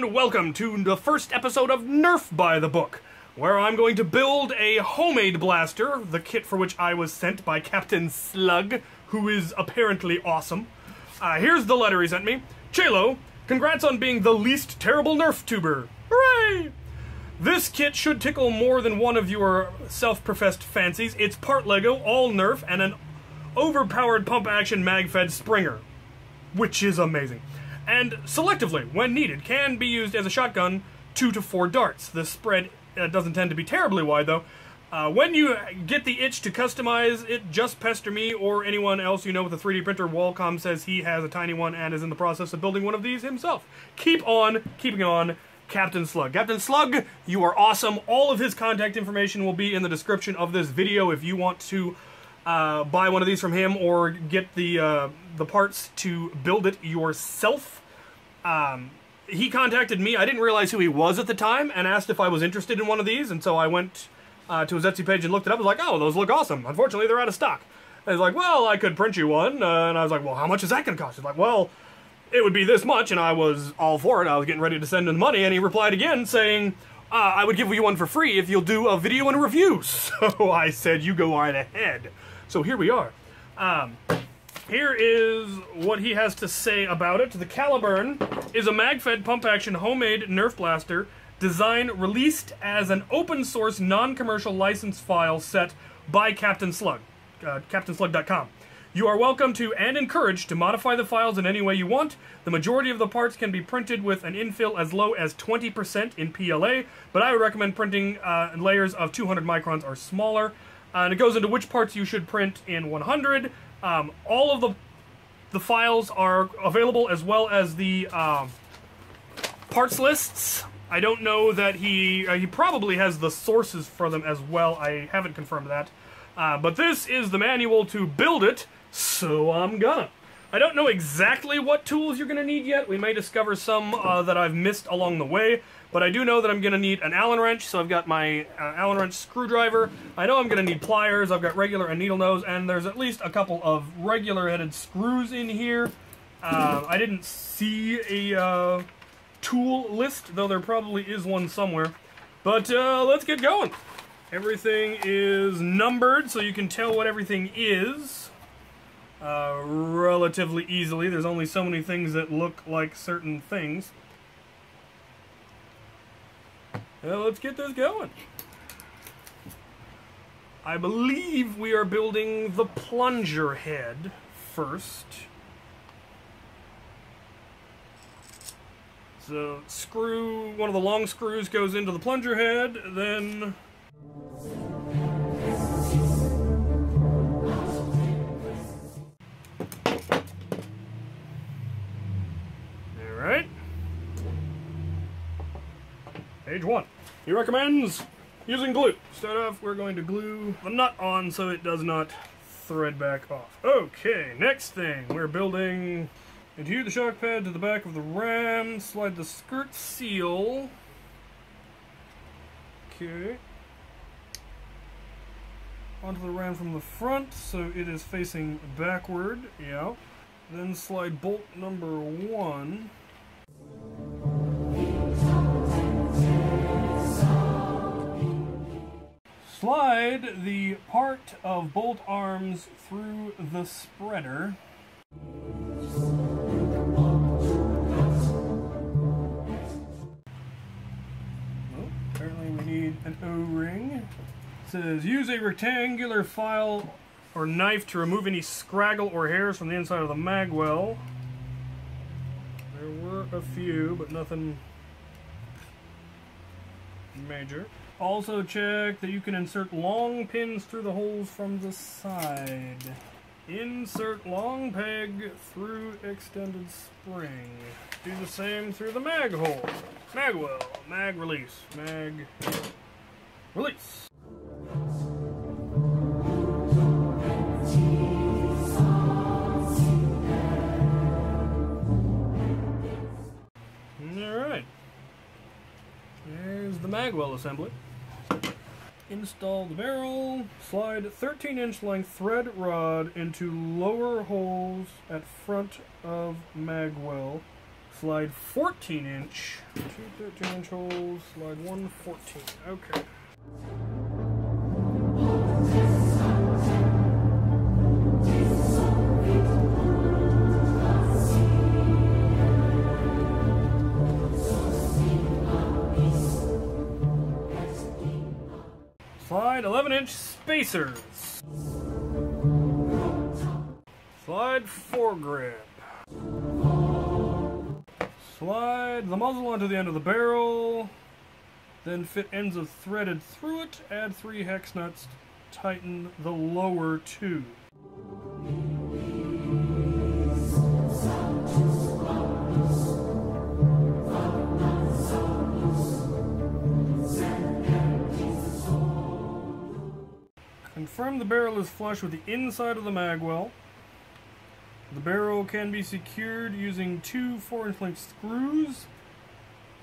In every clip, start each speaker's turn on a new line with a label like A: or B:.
A: and welcome to the first episode of Nerf by the Book, where I'm going to build a homemade blaster, the kit for which I was sent by Captain Slug, who is apparently awesome. Here's the letter he sent me. Chaylo, congrats on being the least terrible Nerf tuber. Hooray! This kit should tickle more than one of your self-professed fancies. It's part Lego, all Nerf, and an overpowered pump-action mag-fed Springer, which is amazing. And selectively, when needed, can be used as a shotgun, 2 to 4 darts. The spread doesn't tend to be terribly wide, though. When you get the itch to customize it, just pester me or anyone else you know with a 3D printer. Wallcom says he has a tiny one and is in the process of building one of these himself. Keep on keeping on, Captain Slug. Captain Slug, you are awesome. All of his contact information will be in the description of this video if you want to buy one of these from him or get the parts to build it yourself. He contacted me. I didn't realize who he was at the time and asked if I was interested in one of these, and so I went to his Etsy page and looked it up. I was like, oh, those look awesome. Unfortunately, they're out of stock. And he's like, well, I could print you one. And I was like, well, how much is that going to cost? He's like, well, it would be this much, and I was all for it. I was getting ready to send him the money, and he replied again saying, I would give you one for free if you'll do a video and a review. So I said, you go right ahead. So here we are. Here is what he has to say about it. The Caliburn is a mag-fed pump-action homemade Nerf blaster design released as an open-source, non-commercial license file set by Captain Slug, captain.xavier.commissions. You are welcome to and encouraged to modify the files in any way you want. The majority of the parts can be printed with an infill as low as 20% in PLA, but I would recommend printing layers of 200 microns or smaller. And it goes into which parts you should print in 100. All of the files are available, as well as the parts lists. I don't know that he probably has the sources for them as well. I haven't confirmed that. But this is the manual to build it, so I'm gonna. I don't know exactly what tools you're gonna need yet. We may discover some that I've missed along the way. But I do know that I'm going to need an Allen wrench, so I've got my Allen wrench screwdriver. I know I'm going to need pliers. I've got regular and needle nose, and there's at least a couple of regular-headed screws in here. I didn't see a tool list, though there probably is one somewhere. But let's get going. Everything is numbered, so you can tell what everything is relatively easily. There's only so many things that look like certain things. Well, let's get this going. I believe we are building the plunger head first. So, one of the long screws goes into the plunger head, then alright. Page 1. He recommends using glue. Start off, we're going to glue the nut on so it does not thread back off. Okay, next thing, we're building. Adhere the shock pad to the back of the ram, slide the skirt seal. Okay. Onto the ram from the front so it is facing backward. Yeah. Then slide bolt number 1. Slide the part of bolt arms through the spreader. Oh, apparently we need an O-ring. It says, use a rectangular file or knife to remove any scraggle or hairs from the inside of the magwell. There were a few, but nothing major. Also check that you can insert long pins through the holes from the side. Insert long peg through extended spring. Do the same through the mag hole. Magwell. Mag release. Mag release. Alright. There's the magwell assembly. Install the barrel, slide 13-inch length thread rod into lower holes at front of magwell, Slide 14-inch. 2 13-inch holes. Slide 1 14. Okay. Slide 11-inch spacers. Slide foregrip. Slide the muzzle onto the end of the barrel. Then fit ends of threaded through it. Add 3 hex nuts. Tighten the lower 2. Confirm the barrel is flush with the inside of the mag well. The barrel can be secured using 2 4-inch length screws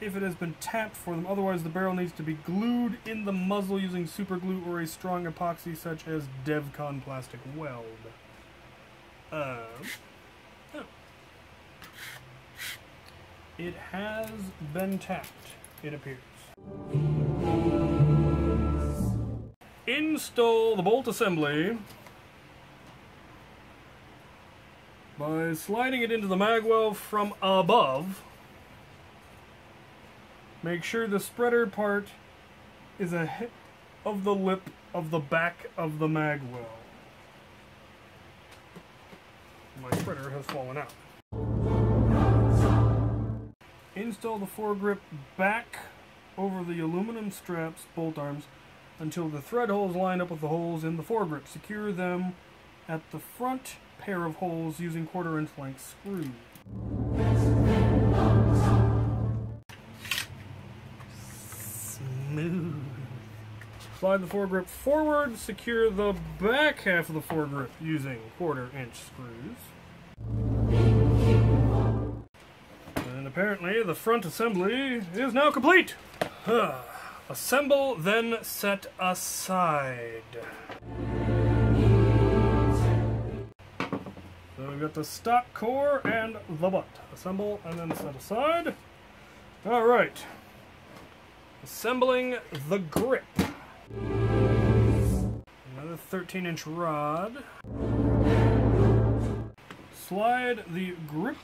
A: if it has been tapped for them. Otherwise, the barrel needs to be glued in the muzzle using super glue or a strong epoxy such as Devcon plastic weld. It has been tapped, it appears. Install the bolt assembly by sliding it into the magwell from above. Make sure the spreader part is ahead of the lip of the back of the magwell. My spreader has fallen out. Install the foregrip back over the aluminum straps, bolt arms, until the thread holes line up with the holes in the foregrip. Secure them at the front pair of holes using 1/4-inch length screws. Smooth. Slide the foregrip forward. Secure the back half of the foregrip using 1/4-inch screws. And apparently the front assembly is now complete. Assemble, then set aside. So we've got the stock core and the butt. Assemble and then set aside. Alright. Assembling the grip. Another 13-inch rod. Slide the grip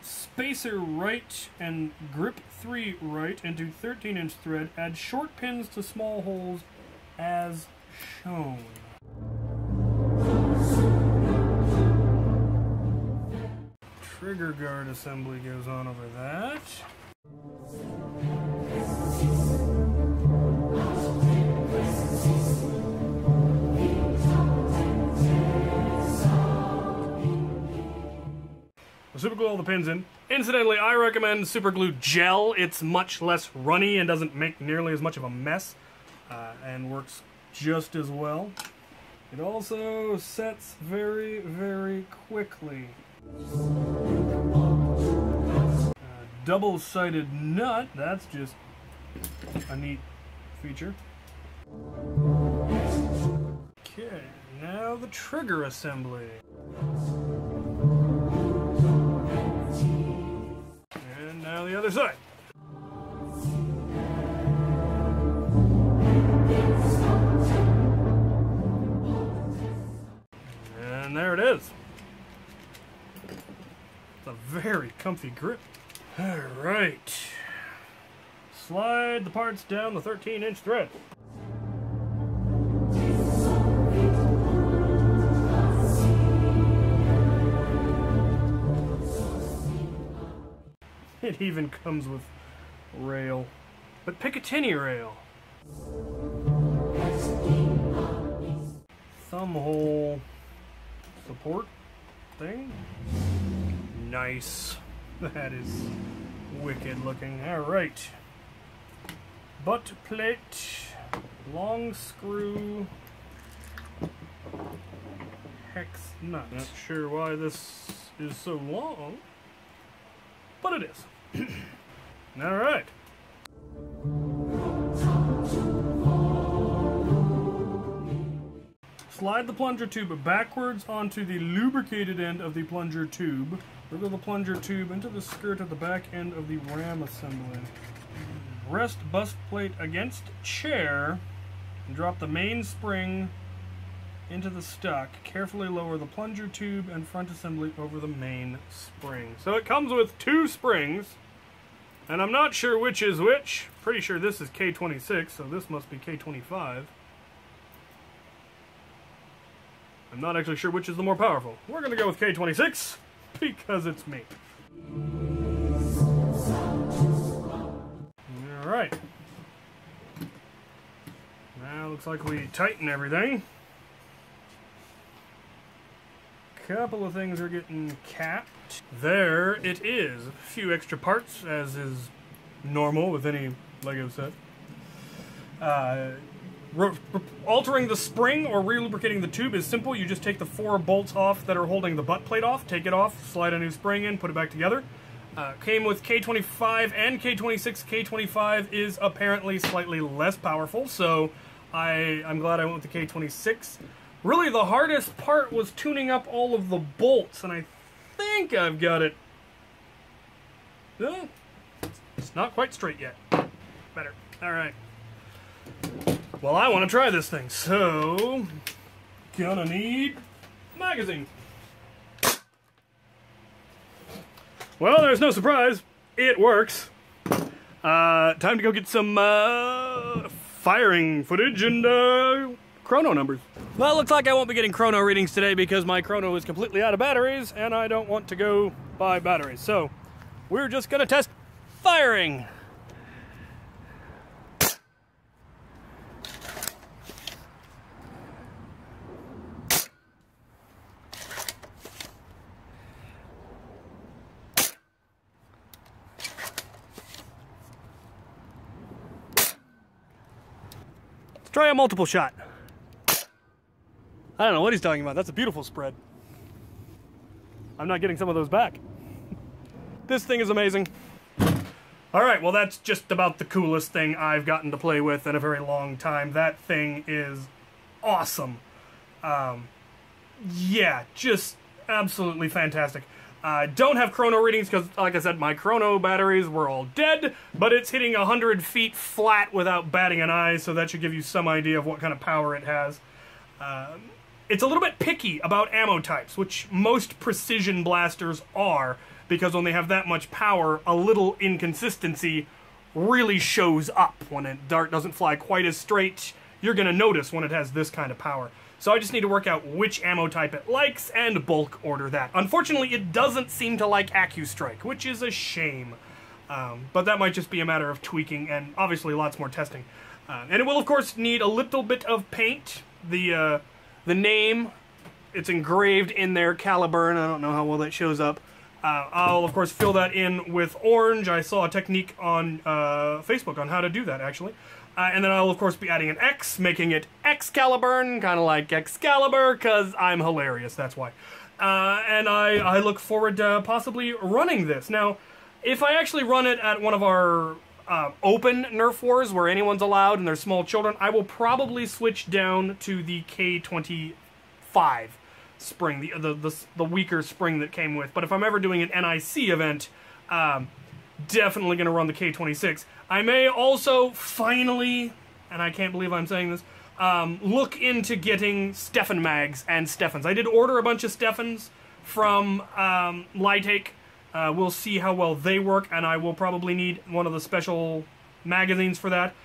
A: spacer right and grip 3 right into 13-inch thread. Add short pins to small holes as shown. Trigger guard assembly goes on over that. Super glue all the pins in. Incidentally, I recommend super glue gel. It's much less runny and doesn't make nearly as much of a mess, and works just as well. It also sets very, very quickly. Double-sided nut, that's just a neat feature. Okay, now the trigger assembly. And now the other side. And there it is. It's a very comfy grip. Alright. Slide the parts down the 13-inch thread. It even comes with rail, but Picatinny rail. Thumb hole support thing. Nice. That is wicked looking. Alright. Butt plate. Long screw. Hex nut. Not sure why this is so long, but it is. Alright. Slide the plunger tube backwards onto the lubricated end of the plunger tube. Wiggle the plunger tube into the skirt at the back end of the ram assembly. Rest bust plate against chair and drop the main spring into the stock. Carefully lower the plunger tube and front assembly over the main spring. So it comes with 2 springs, and I'm not sure which is which. Pretty sure this is K26, so this must be K25. I'm not actually sure which is the more powerful. We're going to go with K26 because it's me. Alright. Now looks like we tighten everything. Couple of things are getting capped. There it is. A few extra parts, as is normal with any Lego set. Altering the spring or re-lubricating the tube is simple. You just take the 4 bolts off that are holding the butt plate off, take it off, slide a new spring in, put it back together. Came with K25 and K26. K25 is apparently slightly less powerful, so I'm glad I went with the K26. Really, the hardest part was tuning up all of the bolts, and I think I've got it. It's not quite straight yet. Better. Alright. Well, I want to try this thing, so gonna need a magazine. Well, there's no surprise. It works. Time to go get some firing footage and chrono numbers. Well, it looks like I won't be getting chrono readings today because my chrono is completely out of batteries and I don't want to go buy batteries. So we're just gonna test firing. Try a multiple shot. I don't know what he's talking about. That's a beautiful spread. I'm not getting some of those back. This thing is amazing. Alright, well that's just about the coolest thing I've gotten to play with in a very long time. That thing is awesome. Yeah, just absolutely fantastic. Don't have chrono readings because, like I said, my chrono batteries were all dead, but it's hitting 100 feet flat without batting an eye, so that should give you some idea of what kind of power it has. It's a little bit picky about ammo types, which most precision blasters are, because when they have that much power, a little inconsistency really shows up. When a dart doesn't fly quite as straight, you're going to notice when it has this kind of power. So I just need to work out which ammo type it likes and bulk order that. Unfortunately, it doesn't seem to like AccuStrike, which is a shame. But that might just be a matter of tweaking and obviously lots more testing. And it will, of course, need a little bit of paint. The name, it's engraved in there, Caliburn. I don't know how well that shows up. I'll, of course, fill that in with orange. I saw a technique on Facebook on how to do that, actually. And then I'll, of course, be adding an X, making it Caliburn, kind of like Excalibur, because I'm hilarious, that's why. And I look forward to possibly running this. Now, if I actually run it at one of our open Nerf wars, where anyone's allowed and there's small children, I will probably switch down to the K25 spring, the weaker spring that came with. But if I'm ever doing an NIC event, definitely going to run the K26. I may also finally, and I can't believe I'm saying this, look into getting Stefan mags and Stefans. I did order a bunch of Stefans from Lytake. We'll see how well they work, and I will probably need one of the special magazines for that,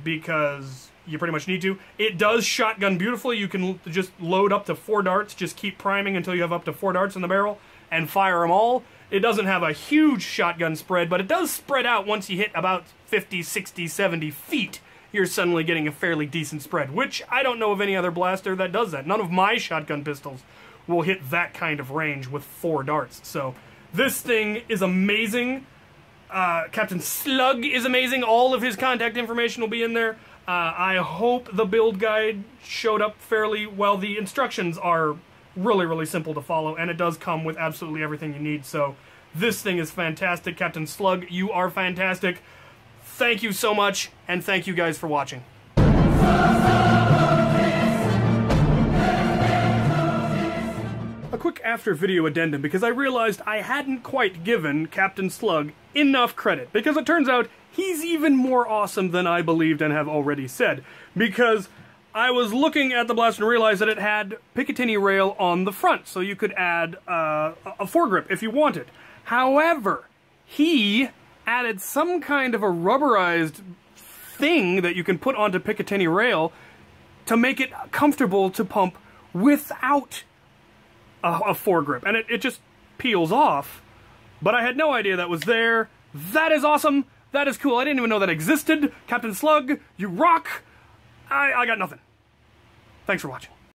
A: because you pretty much need to. It does shotgun beautifully. You can just load up to 4 darts, just keep priming until you have up to 4 darts in the barrel, and fire them all. It doesn't have a huge shotgun spread, but it does spread out once you hit about 50, 60, 70 feet. You're suddenly getting a fairly decent spread, which I don't know of any other blaster that does that. None of my shotgun pistols will hit that kind of range with 4 darts. So this thing is amazing. Captain Slug is amazing. All of his contact information will be in there. I hope the build guide showed up fairly well. The instructions are really, really simple to follow, and it does come with absolutely everything you need. So this thing is fantastic. Captain Slug, you are fantastic. Thank you so much, and thank you guys for watching. a quick after-video addendum because I realized I hadn't quite given Captain Slug enough credit, because it turns out he's even more awesome than I believed and have already said, because I was looking at the blaster and realized that it had Picatinny rail on the front, so you could add a foregrip if you wanted. However, he added some kind of a rubberized thing that you can put onto Picatinny rail to make it comfortable to pump without a foregrip, and it just peels off. But I had no idea that was there. That is awesome. That is cool. I didn't even know that existed. Captain Slug, you rock. I got nothing. Thanks for watching.